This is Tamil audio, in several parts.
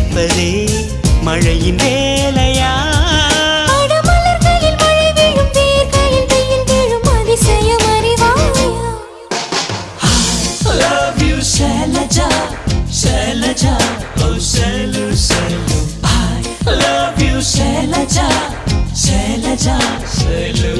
ரசிப்பதே மழையின் வேலையா? மலர்களில் மழை விழும், வேர்களில் வெயில் விழும், அதிசயம் அறிவாயா? I love you Shailaja, Shailaja, oh Shailu, Shailu. I love you Shailaja, Shailaja, Shailu.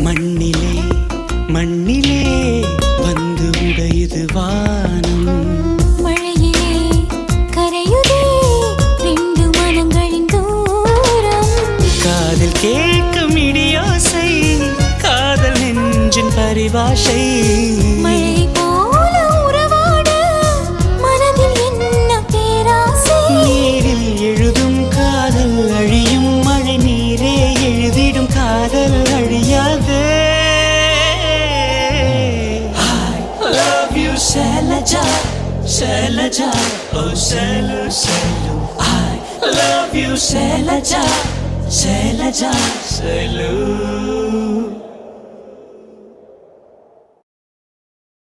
மண்ணிலே மண்ணிலே வந்து உடையுது வானம், மழையிலே கரையுதே ரெண்டு மனங்களின் தூரம். காதில் கேட்கும் இடியோசை, காதல் நெஞ்சின் பரிபாஷை. மழை போல உறவாட மனதில் என்ன பேராசை. நீரில் எழுதும் காதல் அழியும், மழை நீரே எழுதிடும் காதல் அழியாது. I love you Shailaja, Shailaja, oh Shailu, Shailu. I love you Shailaja, Shailaja, Shailu.